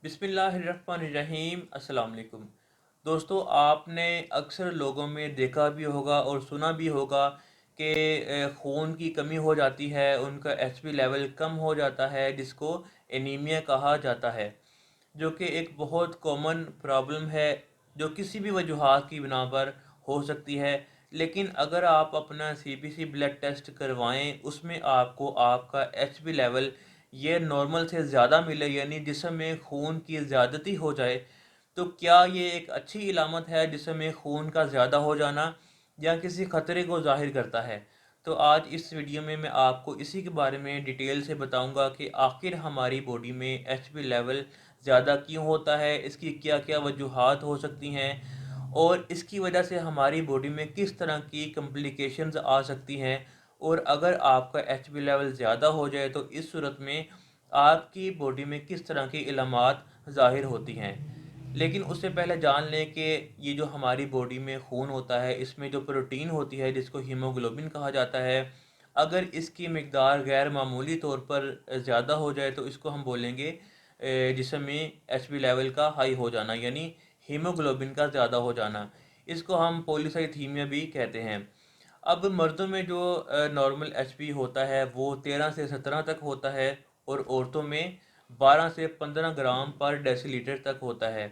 बिस्मिल्लाहिर्रहमानिर्रहीम अस्सलाम वालेकुम। दोस्तों, आपने अक्सर लोगों में देखा भी होगा और सुना भी होगा कि खून की कमी हो जाती है, उनका एचबी लेवल कम हो जाता है, जिसको एनीमिया कहा जाता है, जो कि एक बहुत कॉमन प्रॉब्लम है, जो किसी भी वजूहात की बिना पर हो सकती है। लेकिन अगर आप अपना सीबीसी ब्लड टेस्ट करवाएं, उसमें आपको आपका एचबी लेवल ये नॉर्मल से ज़्यादा मिले, यानी जिस्म में खून की ज़्यादती हो जाए, तो क्या ये एक अच्छी इलामत है जिस्म में खून का ज़्यादा हो जाना, या किसी ख़तरे को ज़ाहिर करता है? तो आज इस वीडियो में मैं आपको इसी के बारे में डिटेल से बताऊंगा कि आखिर हमारी बॉडी में एचबी लेवल ज़्यादा क्यों होता है, इसकी क्या क्या वजूहात हो सकती हैं, और इसकी वजह से हमारी बॉडी में किस तरह की कम्प्लिकेशंस आ सकती हैं। और अगर आपका एचबी लेवल ज़्यादा हो जाए तो इस सूरत में आपकी बॉडी में किस तरह की इलामात ज़ाहिर होती हैं। लेकिन उससे पहले जान लें कि ये जो हमारी बॉडी में खून होता है, इसमें जो प्रोटीन होती है जिसको हीमोग्लोबिन कहा जाता है, अगर इसकी मिकदार गैर मामूली तौर पर ज़्यादा हो जाए तो इसको हम बोलेंगे जिसम में एचबी लेवल का हाई हो जाना, यानी हीमोग्लोबिन का ज़्यादा हो जाना। इसको हम पॉलीसाइथीमिया भी कहते हैं। अब मर्दों में जो नॉर्मल एचपी होता है वो 13 से 17 तक होता है, और औरतों में 12 से 15 ग्राम पर डेसीलीटर तक होता है।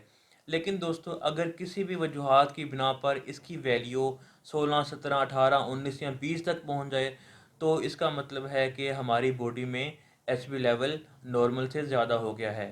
लेकिन दोस्तों, अगर किसी भी वजूहात की बिना पर इसकी वैल्यू 16, 17, 18, 19 या 20 तक पहुंच जाए, तो इसका मतलब है कि हमारी बॉडी में एचबी लेवल नॉर्मल से ज़्यादा हो गया है।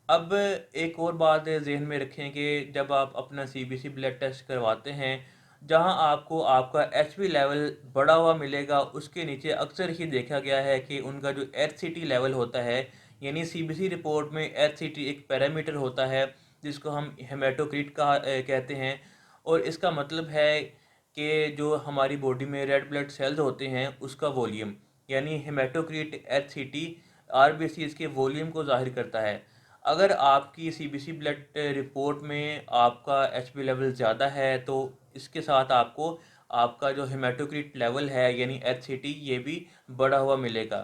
अब एक और बात जहन में रखें कि जब आप अपना सीबीसी ब्लड टेस्ट करवाते हैं, जहां आपको आपका एचबी लेवल बढ़ा हुआ मिलेगा, उसके नीचे अक्सर ही देखा गया है कि उनका जो एचसीटी लेवल होता है, यानी सीबीसी रिपोर्ट में एचसीटी एक पैरामीटर होता है जिसको हम हेमाटोक्रिट कहते हैं। और इसका मतलब है कि जो हमारी बॉडी में रेड ब्लड सेल्स होते हैं उसका वॉल्यूम, यानी हेमाटोक्रिट एचसीटी आरबीसी इसके वॉल्यूम को जाहिर करता है। अगर आपकी सीबीसी ब्लड रिपोर्ट में आपका एचबी लेवल ज़्यादा है तो इसके साथ आपको आपका जो हेमाटोक्रिट लेवल है यानी एचसीटी ये भी बढ़ा हुआ मिलेगा।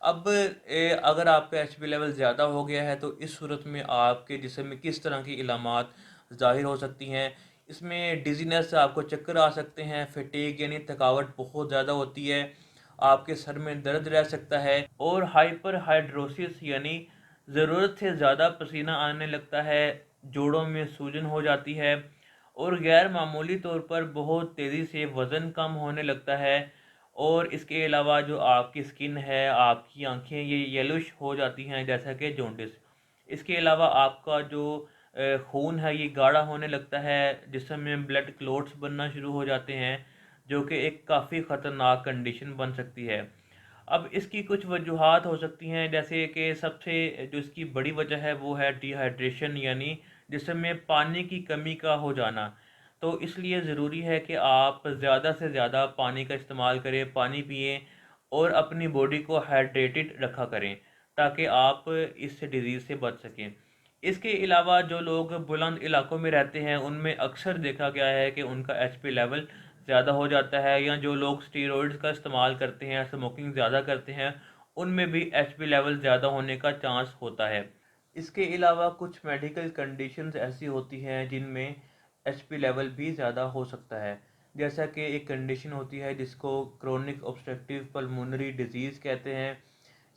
अब अगर आपका एचबी लेवल ज़्यादा हो गया है तो इस सूरत में आपके जिस्म में किस तरह की इलामात ज़ाहिर हो सकती हैं। इसमें डिजीनेस, आपको चक्कर आ सकते हैं, फटीग यानी थकावट बहुत ज़्यादा होती है, आपके सर में दर्द रह सकता है, और हाइपर हाइड्रोसिस यानी ज़रूरत से ज़्यादा पसीना आने लगता है, जोड़ों में सूजन हो जाती है, और गैर मामूली तौर पर बहुत तेज़ी से वज़न कम होने लगता है। और इसके अलावा जो आपकी स्किन है, आपकी आंखें ये येलोइश हो जाती हैं जैसा कि जॉन्डिस। इसके अलावा आपका जो खून है ये गाढ़ा होने लगता है, जिसमें में ब्लड क्लोट्स बनना शुरू हो जाते हैं, जो कि एक काफ़ी ख़तरनाक कंडीशन बन सकती है। अब इसकी कुछ वजूहात हो सकती हैं, जैसे कि सबसे जो इसकी बड़ी वजह है वो है डिहाइड्रेशन, यानी जिसमें पानी की कमी का हो जाना। तो इसलिए ज़रूरी है कि आप ज़्यादा से ज़्यादा पानी का इस्तेमाल करें, पानी पिएं, और अपनी बॉडी को हाइड्रेटेड रखा करें, ताकि आप इस डिज़ीज़ से बच सकें। इसके अलावा जो लोग बुलंद इलाकों में रहते हैं उनमें अक्सर देखा गया है कि उनका एचपी लेवल ज़्यादा हो जाता है, या जो लोग स्टीरॉयड्स का इस्तेमाल करते हैं, स्मोकिंग ज़्यादा करते हैं, उनमें भी एचपी लेवल ज़्यादा होने का चांस होता है। इसके अलावा कुछ मेडिकल कंडीशंस ऐसी होती हैं जिनमें एचपी लेवल भी ज़्यादा हो सकता है। जैसा कि एक कंडीशन होती है जिसको क्रोनिक ऑब्स्ट्रक्टिव पल्मोनरी डिजीज़ कहते हैं।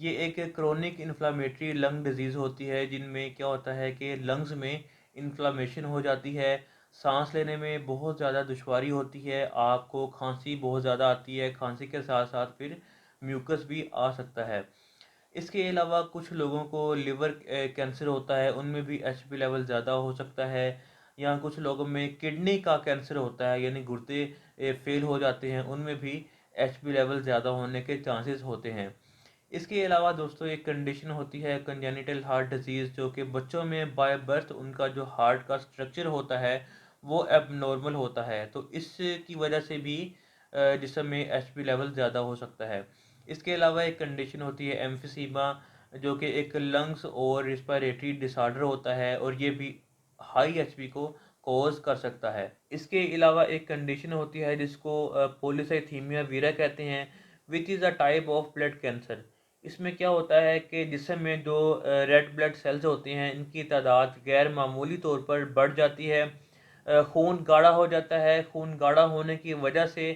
ये एक क्रोनिक इन्फ्लामेटरी लंग डिजीज़ होती है, जिनमें क्या होता है कि लंग्स में इन्फ्लामेशन हो जाती है, सांस लेने में बहुत ज़्यादा दुश्वारी होती है, आपको खांसी बहुत ज़्यादा आती है, खांसी के साथ साथ फिर म्यूकस भी आ सकता है। इसके अलावा कुछ लोगों को लिवर कैंसर होता है, उनमें भी एचपी लेवल ज़्यादा हो सकता है। या कुछ लोगों में किडनी का कैंसर होता है, यानी गुर्दे फेल हो जाते हैं, उनमें भी एचपी लेवल ज़्यादा होने के चांसेस होते हैं। इसके अलावा दोस्तों एक कंडीशन होती है कंजेनिटल हार्ट डिजीज़, जो कि बच्चों में बाय बर्थ उनका जो हार्ट का स्ट्रक्चर होता है वो एबनॉर्मल होता है, तो इसकी वजह से भी जिसम में एचपी लेवल ज़्यादा हो सकता है। इसके अलावा एक कंडीशन होती है एम्फीसीमा, जो कि एक लंग्स और रिस्पायरेटरी डिसऑर्डर होता है, और ये भी हाई एचपी को कॉज कर सकता है। इसके अलावा एक कंडीशन होती है जिसको पॉलीसाइथीमिया वीरा कहते हैं, which is a type of blood cancer. इसमें क्या होता है कि जिस्म में जो रेड ब्लड सेल्स होते हैं, इनकी तादाद गैर मामूली तौर पर बढ़ जाती है। खून गाढ़ा हो जाता है। खून गाढ़ा होने की वजह से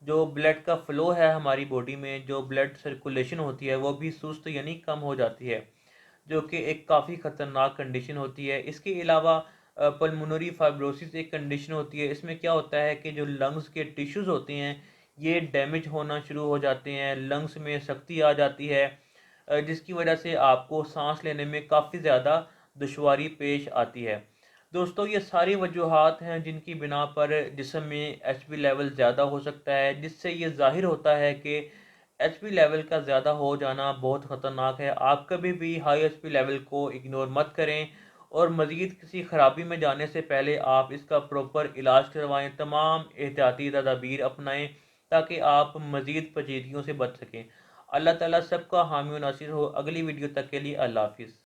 जो ब्लड का फ़्लो है हमारी बॉडी में, जो ब्लड सर्कुलेशन होती है, वो भी सुस्त यानी कम हो जाती है, जो कि एक काफ़ी ख़तरनाक कंडीशन होती है। इसके अलावा पल्मोनरी फाइब्रोसिस एक कंडीशन होती है। इसमें क्या होता है कि जो लंग्स के टिश्यूज़ होते हैं, ये डैमेज होना शुरू हो जाते हैं। लंग्स में सख्ती आ जाती है, जिसकी वजह से आपको सांस लेने में काफ़ी ज़्यादा दुश्वारी पेश आती है। दोस्तों, ये सारी वजूहात हैं जिनकी बिना पर जिस्म में एचबी लेवल ज़्यादा हो सकता है, जिससे ये ज़ाहिर होता है कि एचपी लेवल का ज़्यादा हो जाना बहुत ख़तरनाक है। आप कभी भी हाई एचपी लेवल को इग्नोर मत करें, और मज़ीद किसी ख़राबी में जाने से पहले आप इसका प्रॉपर इलाज करवाएं, तमाम एहतियाती तदाबीर अपनाएं, ताकि आप मज़ीद पेचीदगियों से बच सकें। अल्लाह ताला सबका हामी व नासिर हो। अगली वीडियो तक के लिए अल्लाह हाफ़िज़।